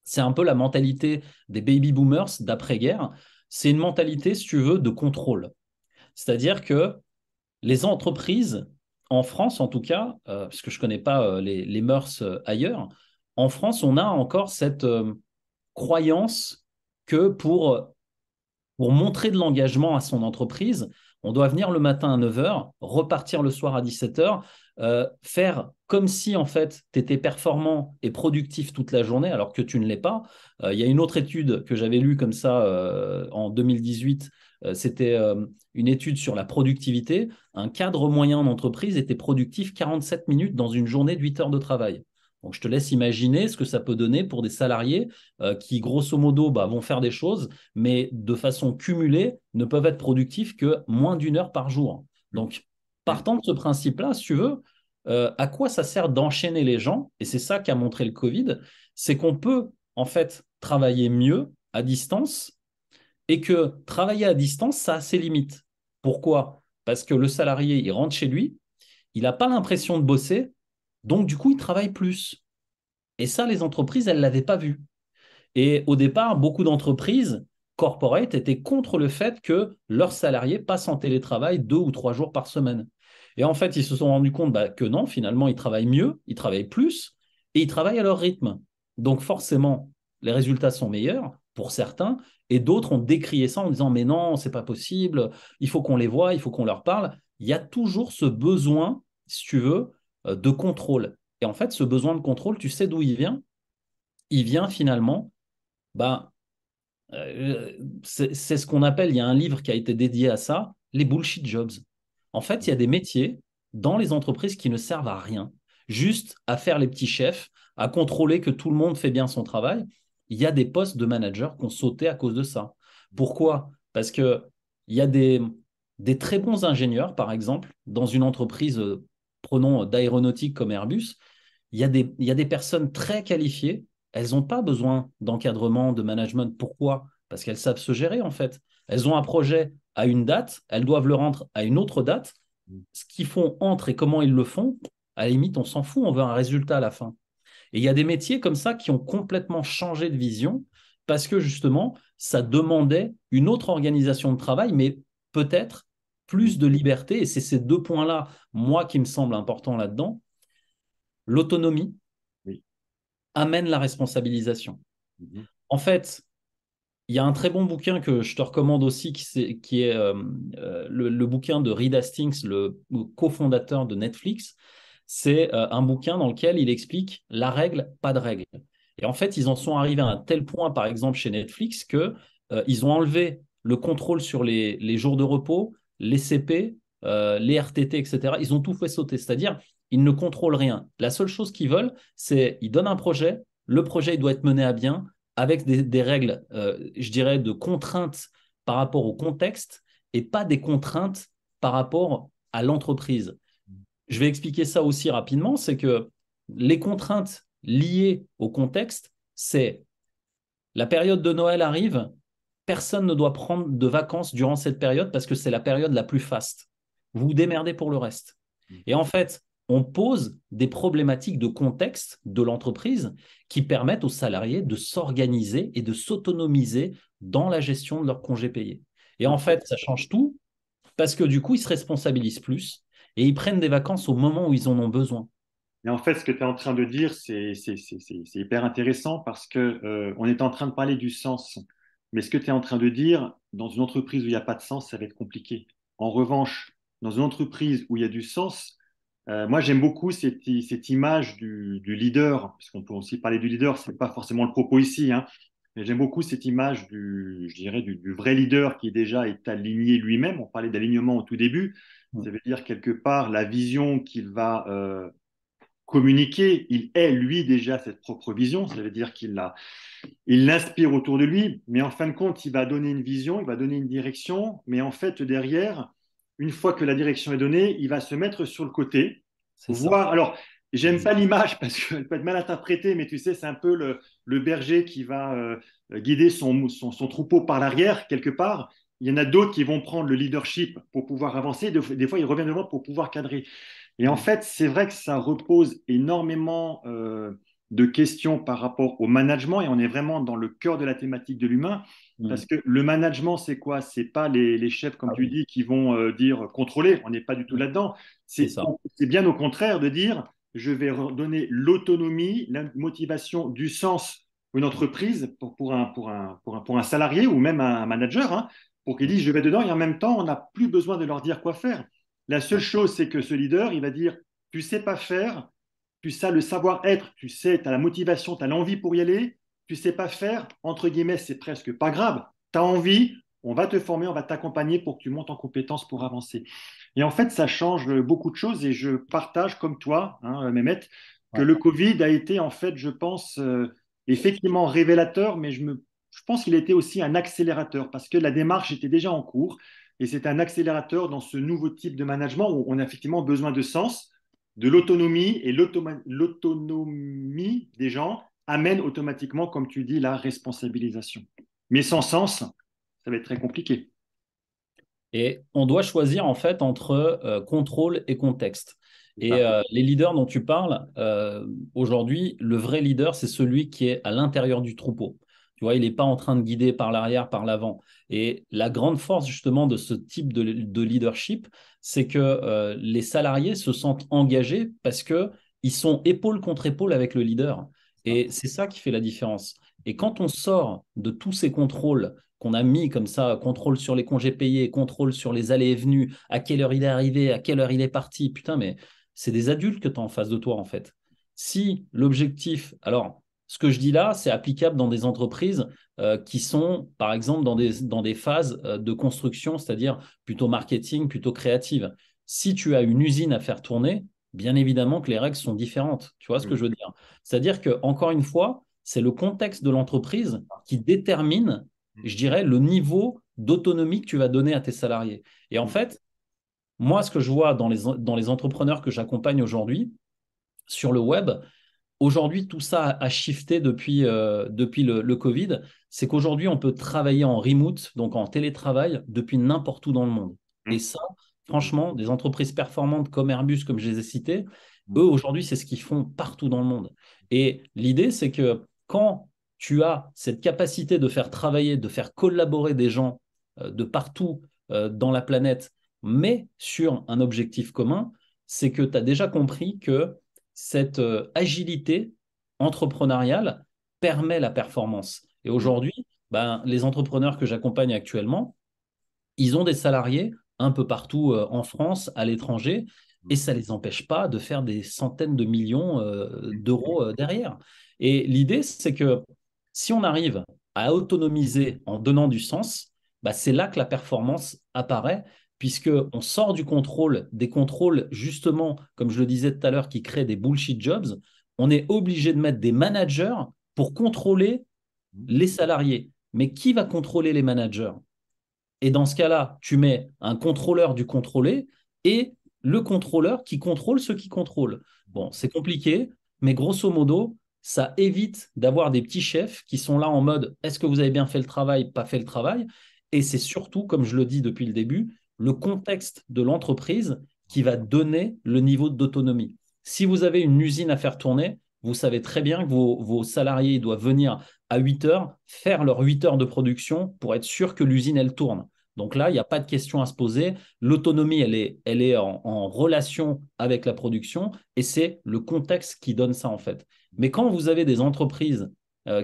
c'est un peu la mentalité des baby boomers d'après-guerre. C'est une mentalité, si tu veux, de contrôle. C'est-à-dire que les entreprises, en France en tout cas, parce que je ne connais pas les mœurs ailleurs, en France, on a encore cette croyance que pour montrer de l'engagement à son entreprise, on doit venir le matin à 9 heures, repartir le soir à 17 heures, faire comme si en fait tu étais performant et productif toute la journée alors que tu ne l'es pas. Il y a une autre étude que j'avais lue comme ça en 2018, c'était une étude sur la productivité. Un cadre moyen en entreprise était productif 47 minutes dans une journée de 8 heures de travail. Donc, je te laisse imaginer ce que ça peut donner pour des salariés qui, grosso modo, bah, vont faire des choses, mais de façon cumulée, ne peuvent être productifs que moins d'une heure par jour. hum, Donc, hum. partant de ce principe-là, si tu veux, à quoi ça sert d'enchaîner les gens? Et c'est ça qu'a montré le Covid, c'est qu'on peut en fait travailler mieux à distance et que travailler à distance, ça a ses limites. Pourquoi? Parce que le salarié, il rentre chez lui, il n'a pas l'impression de bosser, donc du coup, il travaille plus. Et ça, les entreprises, elles ne l'avaient pas vu. Et au départ, beaucoup d'entreprises corporate étaient contre le fait que leurs salariés passent en télétravail 2 ou 3 jours par semaine. Et en fait, ils se sont rendus compte bah, que non, finalement, ils travaillent mieux, ils travaillent plus et ils travaillent à leur rythme. Donc forcément, les résultats sont meilleurs pour certains et d'autres ont décrié ça en disant mais non, c'est pas possible, il faut qu'on les voie, il faut qu'on leur parle. Il y a toujours ce besoin, si tu veux, de contrôle. Et en fait, ce besoin de contrôle, tu sais d'où il vient? Il vient finalement bah, c'est ce qu'on appelle, il y a un livre qui a été dédié à ça, les bullshit jobs. En fait, il y a des métiers dans les entreprises qui ne servent à rien, juste à faire les petits chefs, à contrôler que tout le monde fait bien son travail. Il y a des postes de manager qui ont sauté à cause de ça. Pourquoi? Parce qu'il y a des très bons ingénieurs, par exemple, dans une entreprise, prenons d'aéronautique comme Airbus, il y a des personnes très qualifiées, elles n'ont pas besoin d'encadrement, de management. Pourquoi? Parce qu'elles savent se gérer, en fait. Elles ont un projet à une date, elles doivent le rendre à une autre date. Ce qu'ils font entre et comment ils le font, à la limite, on s'en fout, on veut un résultat à la fin. Et il y a des métiers comme ça qui ont complètement changé de vision parce que justement, ça demandait une autre organisation de travail, mais peut-être plus de liberté. Et c'est ces deux points-là, moi, qui me semblent importants là-dedans. L'autonomie Oui. amène la responsabilisation. Mhm. En fait, il y a un très bon bouquin que je te recommande aussi, qui est le bouquin de Reed Hastings, le cofondateur de Netflix. C'est un bouquin dans lequel il explique la règle, pas de règle. Et en fait, ils en sont arrivés à un tel point, par exemple, chez Netflix, que ils ont enlevé le contrôle sur les jours de repos, les CP, les RTT, etc. Ils ont tout fait sauter. C'est-à-dire, ils ne contrôlent rien. La seule chose qu'ils veulent, c'est ils donnent un projet, le projet il doit être mené à bien avec des règles, je dirais, de contraintes par rapport au contexte et pas des contraintes par rapport à l'entreprise. Je vais expliquer ça aussi rapidement, c'est que les contraintes liées au contexte, c'est la période de Noël arrive, personne ne doit prendre de vacances durant cette période parce que c'est la période la plus faste. Vous vous démerdez pour le reste. Et en fait, on pose des problématiques de contexte de l'entreprise qui permettent aux salariés de s'organiser et de s'autonomiser dans la gestion de leurs congés payés. Et en fait, ça change tout parce que du coup, ils se responsabilisent plus et ils prennent des vacances au moment où ils en ont besoin. Et en fait, ce que tu es en train de dire, c'est hyper intéressant parce que on est en train de parler du sens. Mais ce que tu es en train de dire, dans une entreprise où il n'y a pas de sens, ça va être compliqué. En revanche, dans une entreprise où il y a du sens, moi j'aime beaucoup cette image du leader, parce qu'on peut aussi parler du leader, c'est pas forcément le propos ici, hein, mais j'aime beaucoup cette image je dirais, du vrai leader qui déjà est aligné lui-même. On parlait d'alignement au tout début. Ça veut dire quelque part la vision qu'il va communiquer, il est lui déjà cette propre vision, ça veut dire il l'inspire autour de lui, mais en fin de compte, il va donner une vision, il va donner une direction, mais en fait, derrière, une fois que la direction est donnée, il va se mettre sur le côté, C'est ça. voir, alors, j'aime pas l'image parce qu'elle peut être mal interprétée, mais tu sais, c'est un peu le berger qui va guider son troupeau par l'arrière, quelque part. Il y en a d'autres qui vont prendre le leadership pour pouvoir avancer, des fois, ils reviennent devant pour pouvoir cadrer. Et en fait, c'est vrai que ça repose énormément de questions par rapport au management et on est vraiment dans le cœur de la thématique de l'humain parce Mm. que le management, c'est quoi? C'est pas les chefs, comme Ah tu oui. dis, qui vont dire contrôler. On n'est pas du tout Mm. là-dedans. C'est ça. C'est bien au contraire de dire je vais donner l'autonomie, la motivation, du sens à une entreprise pour un salarié ou même un manager, hein, pour qu'il Mm. dise je vais dedans et en même temps, on n'a plus besoin de leur dire quoi faire. La seule Ouais. chose, c'est que ce leader, il va dire, tu sais pas faire, tu sais le savoir-être, tu sais, tu as la motivation, tu as l'envie pour y aller, tu sais pas faire, entre guillemets, c'est presque pas grave. Tu as envie, on va te former, on va t'accompagner pour que tu montes en compétences pour avancer. Et en fait, ça change beaucoup de choses et je partage comme toi, hein, Mehmet, que Ouais. le Covid a été en fait, je pense, effectivement révélateur, mais je pense qu'il a été aussi un accélérateur parce que la démarche était déjà en cours. Et c'est un accélérateur dans ce nouveau type de management où on a effectivement besoin de sens, de l'autonomie, et l'autonomie des gens amène automatiquement, comme tu dis, la responsabilisation. Mais sans sens, ça va être très compliqué. Et on doit choisir en fait entre contrôle et contexte. C'est Et ça. les leaders dont tu parles, aujourd'hui, le vrai leader, c'est celui qui est à l'intérieur du troupeau. Tu vois, il n'est pas en train de guider par l'arrière, par l'avant. Et la grande force justement de ce type de leadership, c'est que les salariés se sentent engagés parce que ils sont épaule contre épaule avec le leader. Et c'est ça qui fait la différence. Et quand on sort de tous ces contrôles qu'on a mis comme ça, contrôle sur les congés payés, contrôle sur les allées et venues, à quelle heure il est arrivé, à quelle heure il est parti. Putain, mais c'est des adultes que tu as en face de toi, en fait. Si l'objectif, alors, ce que je dis là, c'est applicable dans des entreprises qui sont, par exemple, dans des phases de construction, c'est-à-dire plutôt marketing, plutôt créative. Si tu as une usine à faire tourner, bien évidemment que les règles sont différentes. Tu vois ce que je veux dire? C'est-à-dire que, encore une fois, c'est le contexte de l'entreprise qui détermine, je dirais, le niveau d'autonomie que tu vas donner à tes salariés. Et en fait, moi, ce que je vois dans les entrepreneurs que j'accompagne aujourd'hui sur le web, aujourd'hui, tout ça a shifté depuis le Covid. C'est qu'aujourd'hui, on peut travailler en remote, donc en télétravail, depuis n'importe où dans le monde. Et ça, franchement, des entreprises performantes comme Airbus, comme je les ai citées, eux, aujourd'hui, c'est ce qu'ils font partout dans le monde. Et l'idée, c'est que quand tu as cette capacité de faire travailler, de faire collaborer des gens de partout dans la planète, mais sur un objectif commun, c'est que tu as déjà compris que cette agilité entrepreneuriale permet la performance. Et aujourd'hui, ben, les entrepreneurs que j'accompagne actuellement, ils ont des salariés un peu partout en France, à l'étranger, et ça ne les empêche pas de faire des centaines de millions d'euros derrière. Et l'idée, c'est que si on arrive à autonomiser en donnant du sens, bah, c'est là que la performance apparaît, puisqu'on sort du contrôle, des contrôles, justement, comme je le disais tout à l'heure, qui créent des bullshit jobs. On est obligé de mettre des managers pour contrôler les salariés. Mais qui va contrôler les managers? Et dans ce cas-là, tu mets un contrôleur du contrôlé et le contrôleur qui contrôle ceux qui contrôlent. Bon, c'est compliqué, mais grosso modo, ça évite d'avoir des petits chefs qui sont là en mode est-ce que vous avez bien fait le travail, pas fait le travail? Et c'est surtout, comme je le dis depuis le début, le contexte de l'entreprise qui va donner le niveau d'autonomie. Si vous avez une usine à faire tourner, vous savez très bien que vos salariés doivent venir à 8 heures, faire leurs 8 heures de production pour être sûr que l'usine, elle tourne. Donc là, il n'y a pas de question à se poser. L'autonomie, elle est en relation avec la production et c'est le contexte qui donne ça en fait. Mais quand vous avez des entreprises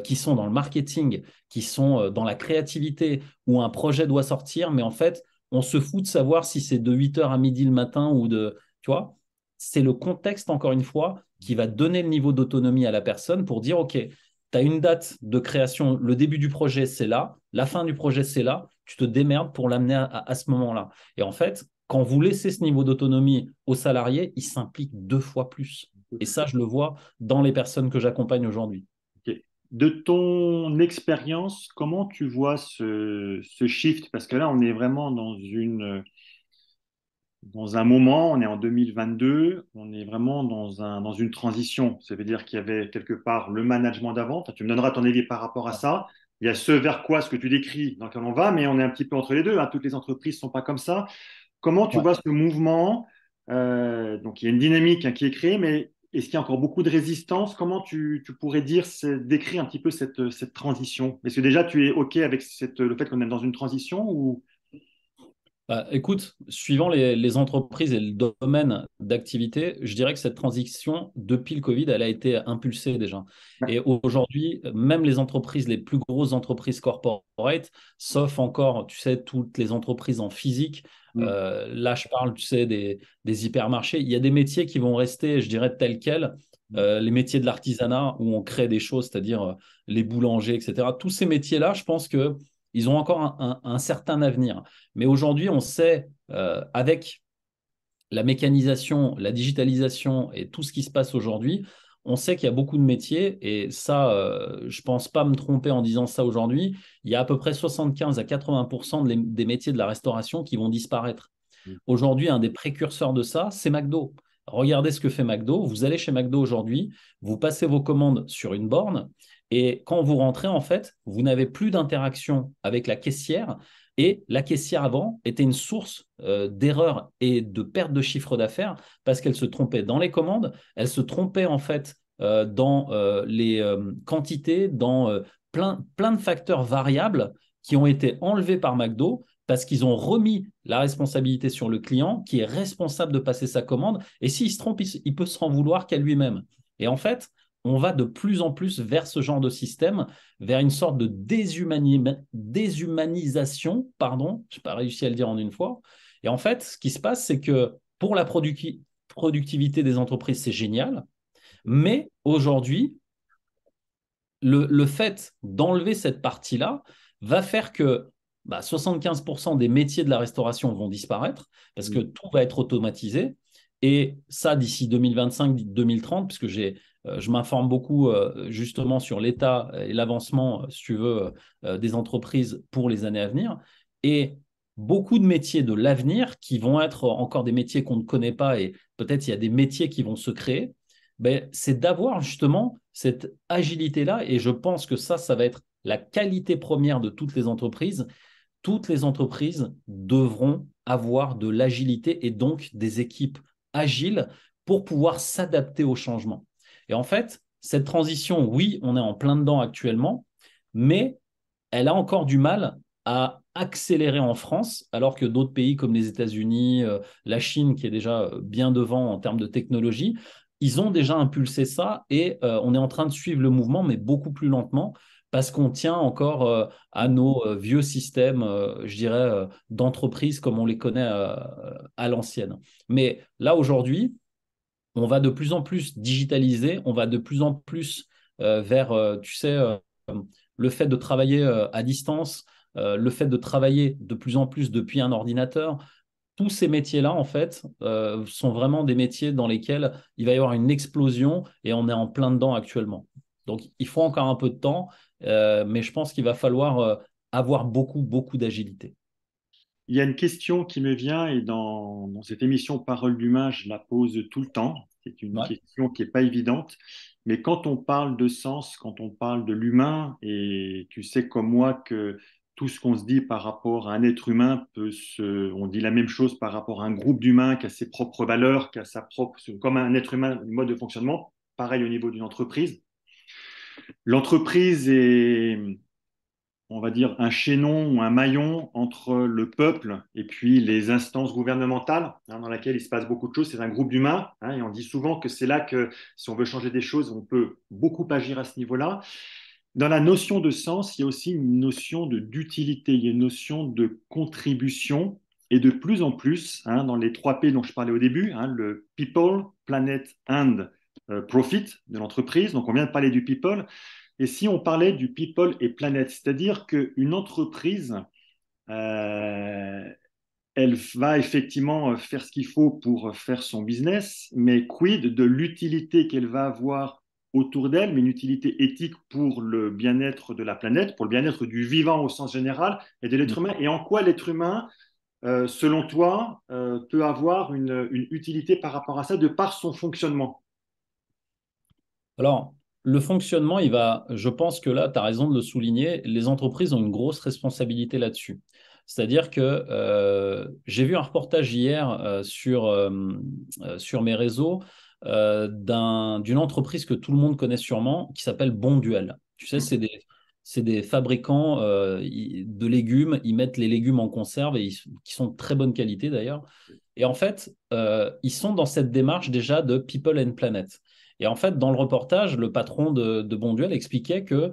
qui sont dans le marketing, qui sont dans la créativité, où un projet doit sortir, mais en fait, on se fout de savoir si c'est de 8 heures à midi le matin ou de... Tu vois, c'est le contexte, encore une fois, qui va donner le niveau d'autonomie à la personne pour dire, OK, tu as une date de création, le début du projet, c'est là, la fin du projet, c'est là, tu te démerdes pour l'amener à ce moment-là. Et en fait, quand vous laissez ce niveau d'autonomie aux salariés, ils s'impliquent 2 fois plus. Et ça, je le vois dans les personnes que j'accompagne aujourd'hui. Ok. De ton expérience, comment tu vois ce shift? Parce que là, on est vraiment dans un moment, on est en 2022, on est vraiment dans une transition. Ça veut dire qu'il y avait quelque part le management d'avant. Tu me donneras ton avis par rapport à ça. Il y a ce vers quoi, ce que tu décris, dans lequel on va, mais on est un petit peu entre les deux, hein. Toutes les entreprises ne sont pas comme ça. Comment tu Ouais. vois ce mouvement? Donc, il y a une dynamique, hein, qui est créée, mais est-ce qu'il y a encore beaucoup de résistance? Comment tu pourrais dire, décrire un petit peu cette transition? Est-ce que déjà tu es OK avec le fait qu'on est dans une transition ou... Bah, écoute, suivant les entreprises et le domaine d'activité, je dirais que cette transition, depuis le Covid, elle a été impulsée déjà. Et aujourd'hui, même les entreprises, les plus grosses entreprises corporate, sauf encore, tu sais, toutes les entreprises en physique, là, je parle, tu sais, des hypermarchés, il y a des métiers qui vont rester, je dirais, tels quels. Les métiers de l'artisanat où on crée des choses, c'est-à-dire les boulangers, etc. Tous ces métiers-là, je pense que ils ont encore un certain avenir. Mais aujourd'hui, on sait, avec la mécanisation, la digitalisation et tout ce qui se passe aujourd'hui, on sait qu'il y a beaucoup de métiers, et ça, je ne pense pas me tromper en disant ça aujourd'hui, il y a à peu près 75 à 80% des métiers de la restauration qui vont disparaître. Aujourd'hui, un des précurseurs de ça, c'est McDo. Regardez ce que fait McDo. Vous allez chez McDo aujourd'hui, vous passez vos commandes sur une borne et quand vous rentrez, en fait, vous n'avez plus d'interaction avec la caissière. Et la caissière avant était une source d'erreurs et de perte de chiffre d'affaires parce qu'elle se trompait dans les commandes, elle se trompait en fait dans les quantités, dans plein de facteurs variables qui ont été enlevés par McDo parce qu'ils ont remis la responsabilité sur le client qui est responsable de passer sa commande. Et s'il se trompe, il peut s'en vouloir qu'à lui-même. Et en fait, on va de plus en plus vers ce genre de système, vers une sorte de déshumanisation, pardon, je n'ai pas réussi à le dire en une fois. Et en fait, ce qui se passe, c'est que pour la productivité des entreprises, c'est génial. Mais aujourd'hui, le fait d'enlever cette partie-là va faire que 75% des métiers de la restauration vont disparaître parce que tout va être automatisé. Et ça, d'ici 2025-2030, puisque je m'informe beaucoup justement sur l'état et l'avancement, si tu veux, des entreprises pour les années à venir. Et beaucoup de métiers de l'avenir qui vont être encore des métiers qu'on ne connaît pas et peut-être il y a des métiers qui vont se créer, ben, c'est d'avoir justement cette agilité-là. Et je pense que ça va être la qualité première de toutes les entreprises. Toutes les entreprises devront avoir de l'agilité et donc des équipes agiles pour pouvoir s'adapter au changement. Et en fait, cette transition, oui, on est en plein dedans actuellement, mais elle a encore du mal à accélérer en France, alors que d'autres pays comme les États-Unis, la Chine, qui est déjà bien devant en termes de technologie, ils ont déjà impulsé ça et on est en train de suivre le mouvement, mais beaucoup plus lentement, parce qu'on tient encore à nos vieux systèmes, je dirais, d'entreprise comme on les connaît à l'ancienne. Mais là, aujourd'hui, on va de plus en plus digitaliser, on va de plus en plus vers, tu sais, le fait de travailler à distance, le fait de travailler de plus en plus depuis un ordinateur. Tous ces métiers-là, en fait, sont vraiment des métiers dans lesquels il va y avoir une explosion et on est en plein dedans actuellement. Donc, il faut encore un peu de temps, mais je pense qu'il va falloir avoir beaucoup, beaucoup d'agilité. Il y a une question qui me vient et dans cette émission Parole d'humain, je la pose tout le temps. C'est une Ouais. question qui n'est pas évidente. Mais quand on parle de sens, quand on parle de l'humain, et tu sais comme moi que tout ce qu'on se dit par rapport à un être humain on dit la même chose par rapport à un groupe d'humains qui a ses propres valeurs, qui a sa propre, comme un être humain, un mode de fonctionnement. Pareil au niveau d'une entreprise. L'entreprise est, on va dire, un chaînon ou un maillon entre le peuple et puis les instances gouvernementales, dans lesquelles il se passe beaucoup de choses. C'est un groupe d'humains, et on dit souvent que c'est là que si on veut changer des choses, on peut beaucoup agir à ce niveau-là. Dans la notion de sens, il y a aussi une notion d'utilité, il y a une notion de contribution. Et de plus en plus, dans les 3 P dont je parlais au début, le people, planet and profit de l'entreprise. Donc on vient de parler du people. Et si on parlait du people et planète, c'est-à-dire qu'une entreprise, euh, elle va effectivement faire ce qu'il faut pour faire son business, mais quid de l'utilité qu'elle va avoir autour d'elle, mais une utilité éthique pour le bien-être de la planète, pour le bien-être du vivant au sens général et de l'être humain, et en quoi l'être humain, selon toi, peut avoir une utilité par rapport à ça de par son fonctionnement. Alors, le fonctionnement, je pense que là, tu as raison de le souligner, les entreprises ont une grosse responsabilité là-dessus. C'est-à-dire que j'ai vu un reportage hier sur mes réseaux d'une entreprise que tout le monde connaît sûrement, qui s'appelle Bonduel. Tu sais, c'est des fabricants de légumes. Ils mettent les légumes en conserve qui sont de très bonne qualité d'ailleurs. Et en fait, ils sont dans cette démarche déjà de People and Planet. Et en fait, dans le reportage, le patron de Bonduel expliquait que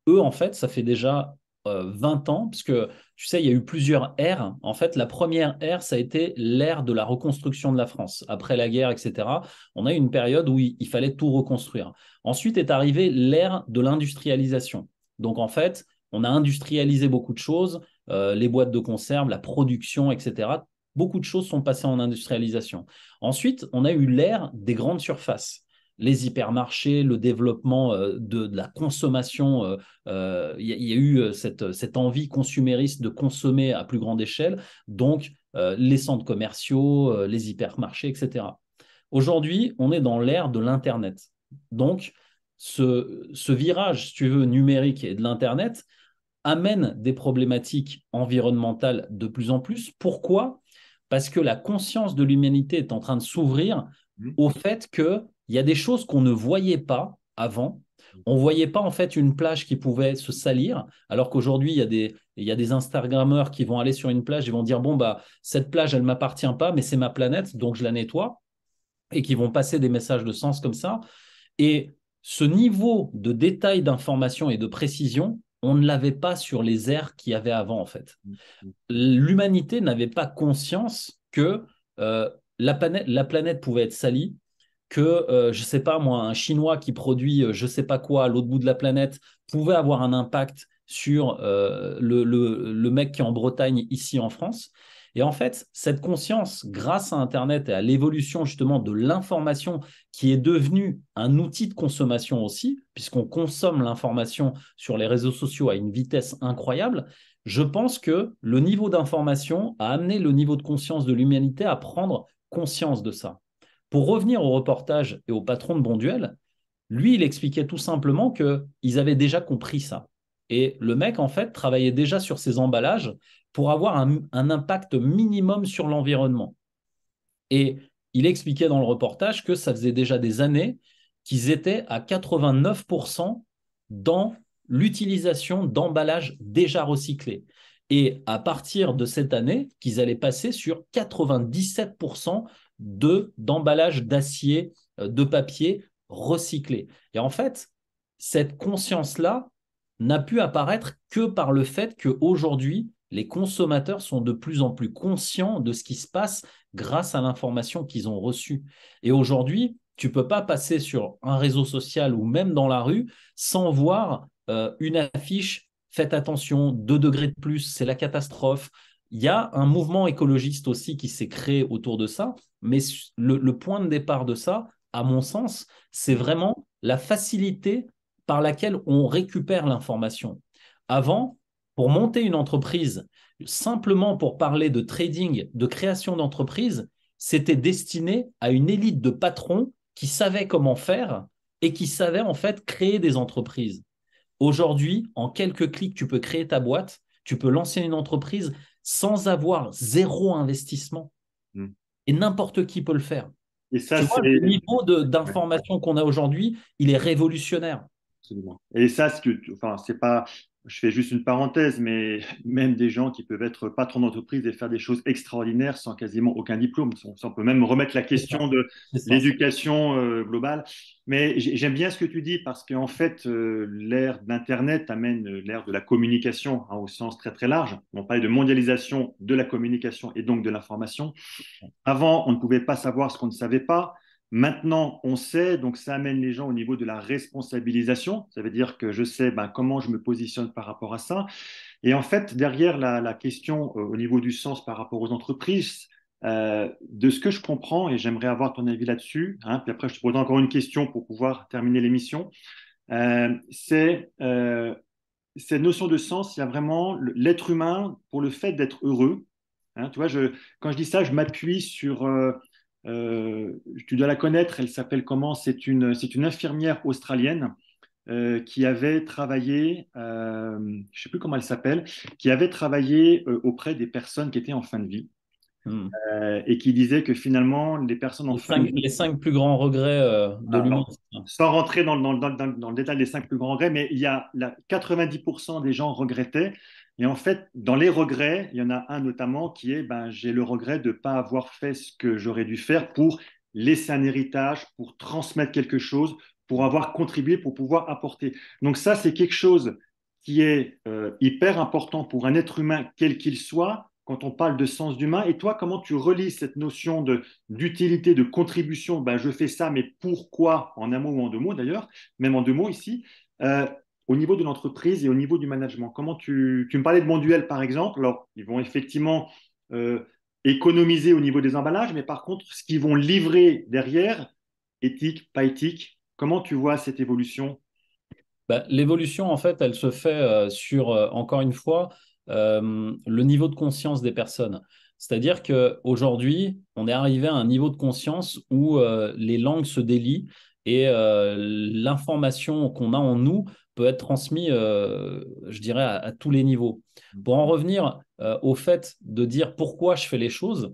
eux, en fait, ça fait déjà 20 ans, parce que tu sais, il y a eu plusieurs ères. En fait, la première ère, ça a été l'ère de la reconstruction de la France. Après la guerre, etc., on a eu une période où il fallait tout reconstruire. Ensuite est arrivée l'ère de l'industrialisation. Donc, en fait, on a industrialisé beaucoup de choses, les boîtes de conserve, la production, etc. Beaucoup de choses sont passées en industrialisation. Ensuite, on a eu l'ère des grandes surfaces, les hypermarchés, le développement de la consommation. Il y a eu cette envie consumériste de consommer à plus grande échelle, donc les centres commerciaux, les hypermarchés, etc. Aujourd'hui, on est dans l'ère de l'Internet. Donc, ce virage, si tu veux, numérique et de l'Internet amène des problématiques environnementales de plus en plus. Pourquoi? Parce que la conscience de l'humanité est en train de s'ouvrir au fait qu'il y a des choses qu'on ne voyait pas avant. On ne voyait pas en fait une plage qui pouvait se salir, alors qu'aujourd'hui, il y a des Instagrammeurs qui vont aller sur une plage et vont dire, bon, bah, cette plage, elle ne m'appartient pas, mais c'est ma planète, donc je la nettoie, et qui vont passer des messages de sens comme ça. Et ce niveau de détail d'information et de précision, on ne l'avait pas sur les ères qu'il y avait avant, en fait. L'humanité n'avait pas conscience que la planète pouvait être salie, que, je ne sais pas moi, un Chinois qui produit je ne sais pas quoi à l'autre bout de la planète pouvait avoir un impact sur le mec qui est en Bretagne, ici en France. Et en fait, cette conscience, grâce à Internet et à l'évolution justement de l'information qui est devenue un outil de consommation aussi, puisqu'on consomme l'information sur les réseaux sociaux à une vitesse incroyable, je pense que le niveau d'information a amené le niveau de conscience de l'humanité à prendre conscience de ça. Pour revenir au reportage et au patron de Bonduel, lui, il expliquait tout simplement qu'ils avaient déjà compris ça. Et le mec, en fait, travaillait déjà sur ses emballages pour avoir un impact minimum sur l'environnement. Et il expliquait dans le reportage que ça faisait déjà des années qu'ils étaient à 89% dans l'utilisation d'emballages déjà recyclés. Et à partir de cette année, qu'ils allaient passer sur 97% d'emballages d'acier, de papier recyclés. Et en fait, cette conscience-là n'a pu apparaître que par le fait qu'aujourd'hui, les consommateurs sont de plus en plus conscients de ce qui se passe grâce à l'information qu'ils ont reçue. Et aujourd'hui, tu ne peux pas passer sur un réseau social ou même dans la rue sans voir une affiche « Faites attention, 2 degrés de plus, c'est la catastrophe ». Il y a un mouvement écologiste aussi qui s'est créé autour de ça, mais le point de départ de ça, à mon sens, c'est vraiment la facilité par laquelle on récupère l'information. Avant, pour monter une entreprise, simplement pour parler de trading, de création d'entreprise, c'était destiné à une élite de patrons qui savaient comment faire et qui savaient en fait créer des entreprises. Aujourd'hui, en quelques clics, tu peux créer ta boîte, tu peux lancer une entreprise sans avoir zéro investissement. Mm. Et n'importe qui peut le faire. Et ça, Tu vois, c'est... le niveau Ouais. d'information qu'on a aujourd'hui, il est révolutionnaire. Absolument. Et ça, enfin, c'est pas, je fais juste une parenthèse, mais même des gens qui peuvent être patrons d'entreprise et faire des choses extraordinaires sans quasiment aucun diplôme. On peut même remettre la C'est ça. question de C'est ça. l'éducation globale. Mais j'aime bien ce que tu dis parce qu'en fait, l'ère d'Internet amène l'ère de la communication hein, au sens très très large. On parlait de mondialisation de la communication et donc de l'information. Avant, on ne pouvait pas savoir ce qu'on ne savait pas. Maintenant, on sait, donc ça amène les gens au niveau de la responsabilisation. Ça veut dire que je sais comment je me positionne par rapport à ça. Et en fait, derrière la question au niveau du sens par rapport aux entreprises, de ce que je comprends, et j'aimerais avoir ton avis là-dessus, hein, puis après je te poserai encore une question pour pouvoir terminer l'émission, c'est cette notion de sens, il y a vraiment l'être humain pour le fait d'être heureux. Hein, tu vois, quand je dis ça, je m'appuie sur. Tu dois la connaître, elle s'appelle comment? C'est une infirmière australienne qui avait travaillé, je ne sais plus comment elle s'appelle, qui avait travaillé auprès des personnes qui étaient en fin de vie Hmm. et qui disait que finalement, les personnes en fin de vie, Les 5 plus grands regrets de l'humain. alors, sans rentrer dans le détail des 5 plus grands regrets, mais il y a 90% des gens regrettaient. Et en fait, dans les regrets, il y en a un notamment qui est j'ai le regret de ne pas avoir fait ce que j'aurais dû faire pour laisser un héritage, pour transmettre quelque chose, pour avoir contribué, pour pouvoir apporter. Donc ça, c'est quelque chose qui est hyper important pour un être humain, quel qu'il soit, quand on parle de sens d'humain. Et toi, comment tu relis cette notion d'utilité, de contribution? Je fais ça, mais pourquoi? En un mot ou en deux mots d'ailleurs, même en deux mots ici, euh, au niveau de l'entreprise et au niveau du management. Comment tu me parlais de Monduel, par exemple. Alors, ils vont effectivement euh, économiser au niveau des emballages, mais par contre, ce qu'ils vont livrer derrière, éthique, pas éthique, comment tu vois cette évolution? L'évolution, en fait, elle se fait sur, encore une fois, le niveau de conscience des personnes. C'est-à-dire qu'aujourd'hui, on est arrivé à un niveau de conscience où les langues se délient et l'information qu'on a en nous peut être transmise, je dirais, à tous les niveaux. Pour en revenir au fait de dire pourquoi je fais les choses,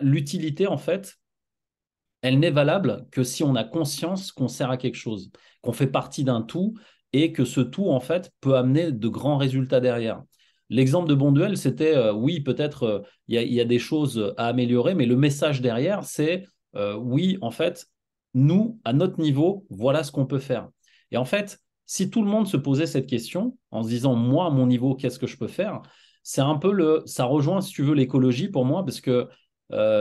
l'utilité, en fait, elle n'est valable que si on a conscience qu'on sert à quelque chose, qu'on fait partie d'un tout et que ce tout, en fait, peut amener de grands résultats derrière. L'exemple de Bonduel, c'était, oui, peut-être, il y a des choses à améliorer, mais le message derrière, c'est, oui, en fait, nous, à notre niveau, voilà ce qu'on peut faire. Et en fait, si tout le monde se posait cette question en se disant, moi, à mon niveau, qu'est-ce que je peux faire? C'est un peu ça rejoint, si tu veux, l'écologie pour moi, parce que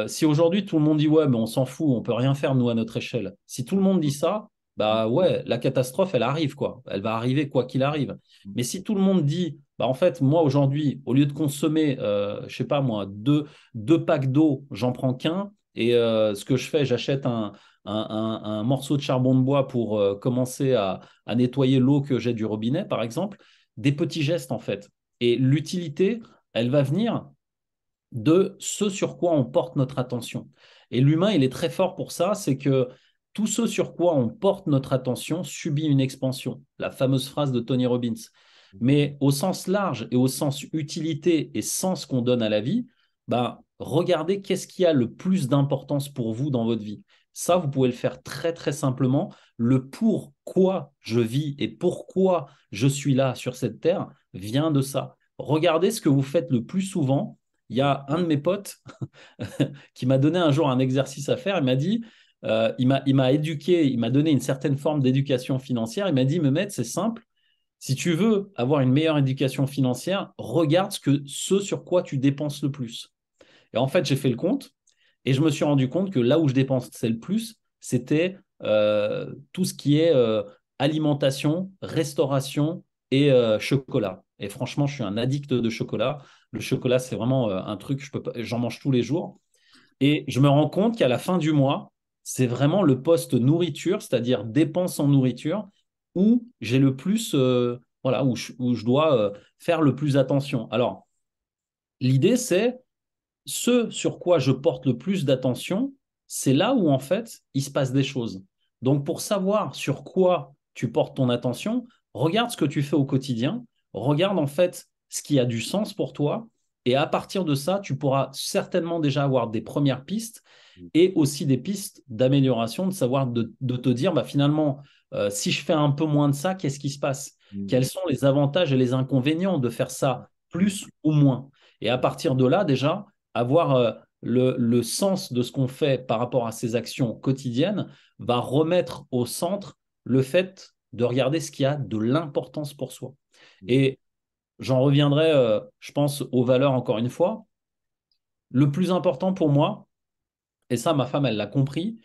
si aujourd'hui tout le monde dit ouais, mais on s'en fout, on peut rien faire nous à notre échelle. Si tout le monde dit ça, bah ouais, la catastrophe elle arrive quoi. Elle va arriver quoi qu'il arrive. Mais si tout le monde dit bah, en fait, moi, aujourd'hui, au lieu de consommer, je sais pas moi, deux packs d'eau, j'en prends qu'un. Et ce que je fais, j'achète un morceau de charbon de bois pour commencer à nettoyer l'eau que j'ai du robinet, par exemple. Des petits gestes, en fait. Et l'utilité, elle va venir de ce sur quoi on porte notre attention. Et l'humain, il est très fort pour ça, c'est que tout ce sur quoi on porte notre attention subit une expansion, la fameuse phrase de Tony Robbins. Mais au sens large et au sens utilité et sens qu'on donne à la vie, bah, regardez qu'est-ce qui a le plus d'importance pour vous dans votre vie. Ça, vous pouvez le faire très, très simplement. Le pourquoi je vis et pourquoi je suis là sur cette terre vient de ça. Regardez ce que vous faites le plus souvent. Il y a un de mes potes qui m'a donné un jour un exercice à faire. Il m'a dit, il m'a éduqué, il m'a donné une certaine forme d'éducation financière. Il m'a dit, Mehmet, c'est simple. Si tu veux avoir une meilleure éducation financière, regarde ce sur quoi tu dépenses le plus. Et en fait, j'ai fait le compte et je me suis rendu compte que là où je dépensais le plus, c'était tout ce qui est alimentation, restauration et chocolat. Et franchement, je suis un addict de chocolat. Le chocolat, c'est vraiment un truc, j'en mange tous les jours. Et je me rends compte qu'à la fin du mois, c'est vraiment le poste nourriture, c'est-à-dire dépenses en nourriture, où j'ai le plus, voilà, où je dois faire le plus attention. Alors, l'idée, c'est ce sur quoi je porte le plus d'attention, c'est là où en fait il se passe des choses. Donc pour savoir sur quoi tu portes ton attention, regarde ce que tu fais au quotidien, regarde en fait ce qui a du sens pour toi, et à partir de ça, tu pourras certainement déjà avoir des premières pistes et aussi des pistes d'amélioration, de savoir de te dire bah, finalement, si je fais un peu moins de ça, qu'est-ce qui se passe? Quels sont les avantages et les inconvénients de faire ça plus ou moins? Et à partir de là, déjà, avoir le sens de ce qu'on fait par rapport à ces actions quotidiennes va remettre au centre le fait de regarder ce qui a de l'importance pour soi. Et j'en reviendrai, je pense, aux valeurs encore une fois. Le plus important pour moi, et ça, ma femme, elle l'a compris,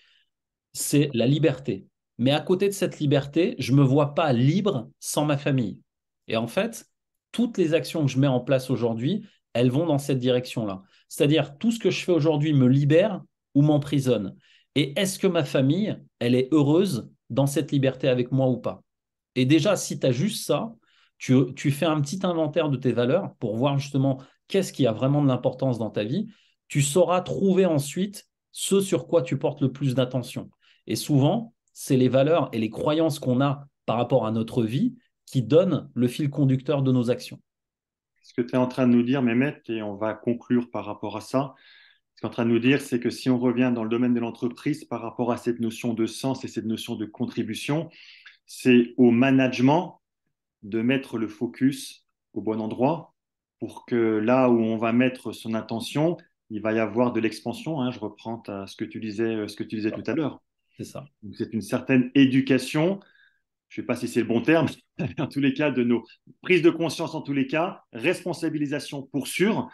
c'est la liberté. Mais à côté de cette liberté, je ne me vois pas libre sans ma famille. Et en fait, toutes les actions que je mets en place aujourd'hui, elles vont dans cette direction-là. C'est-à-dire, tout ce que je fais aujourd'hui me libère ou m'emprisonne. Et est-ce que ma famille, elle est heureuse dans cette liberté avec moi ou pas? Et déjà, si tu as juste ça, tu fais un petit inventaire de tes valeurs pour voir justement qu'est-ce qui a vraiment de l'importance dans ta vie. Tu sauras trouver ensuite ce sur quoi tu portes le plus d'attention. Et souvent, c'est les valeurs et les croyances qu'on a par rapport à notre vie qui donnent le fil conducteur de nos actions. Ce que tu es en train de nous dire, Mehmet, et on va conclure par rapport à ça, ce que tu es en train de nous dire, c'est que si on revient dans le domaine de l'entreprise par rapport à cette notion de sens et cette notion de contribution, c'est au management de mettre le focus au bon endroit pour que là où on va mettre son attention, il va y avoir de l'expansion, hein. Je reprends ce que tu disais tout à l'heure. C'est ça. Donc, c'est une certaine éducation, je ne sais pas si c'est le bon terme, en tous les cas, de nos prises de conscience, en tous les cas, responsabilisation pour sûr,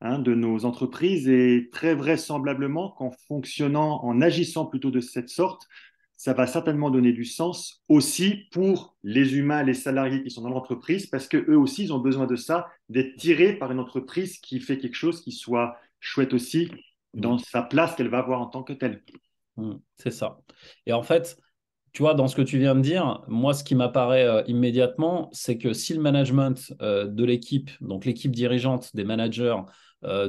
hein, de nos entreprises et très vraisemblablement qu'en fonctionnant, en agissant plutôt de cette sorte, ça va certainement donner du sens aussi pour les humains, les salariés qui sont dans l'entreprise, parce qu'eux aussi, ils ont besoin de ça, d'être tirés par une entreprise qui fait quelque chose qui soit chouette aussi dans Mm. sa place qu'elle va avoir en tant que telle. C'est ça. Et en fait, tu vois, dans ce que tu viens de dire, moi, ce qui m'apparaît immédiatement, c'est que si le management de l'équipe, donc l'équipe dirigeante, des managers,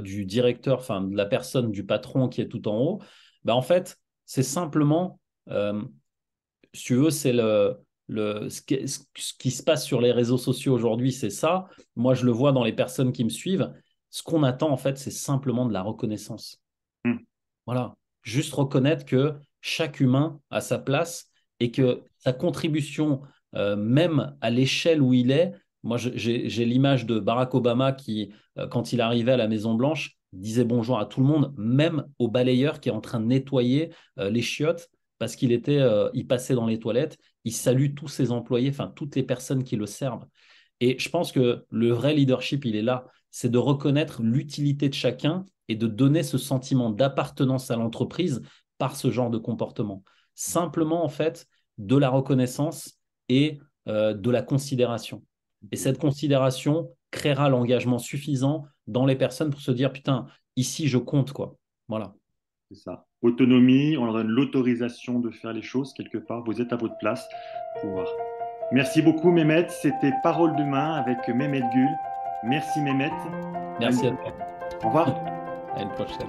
du directeur, enfin de la personne, du patron qui est tout en haut, ben, en fait, c'est simplement, si tu veux, c'est ce qui se passe sur les réseaux sociaux aujourd'hui, c'est ça. Moi, je le vois dans les personnes qui me suivent. Ce qu'on attend, en fait, c'est simplement de la reconnaissance. Hum, Voilà, juste reconnaître que chaque humain a sa place et que sa contribution, même à l'échelle où il est, moi j'ai l'image de Barack Obama qui, quand il arrivait à la Maison-Blanche, disait bonjour à tout le monde, même au balayeur qui est en train de nettoyer les chiottes parce il passait dans les toilettes, il salue tous ses employés, enfin toutes les personnes qui le servent. Et je pense que le vrai leadership, il est là, c'est de reconnaître l'utilité de chacun et de donner ce sentiment d'appartenance à l'entreprise par ce genre de comportement. Simplement, en fait, de la reconnaissance et de la considération. Et cette considération créera l'engagement suffisant dans les personnes pour se dire, putain, ici, je compte, quoi. Voilà. C'est ça. Autonomie, on leur donne l'autorisation de faire les choses quelque part. Vous êtes à votre place. Pouvoir. Merci beaucoup, Mehmet. C'était Parole d'humain avec Mehmet Gül. Merci, Mehmet. Merci à toi. Au revoir. À une prochaine.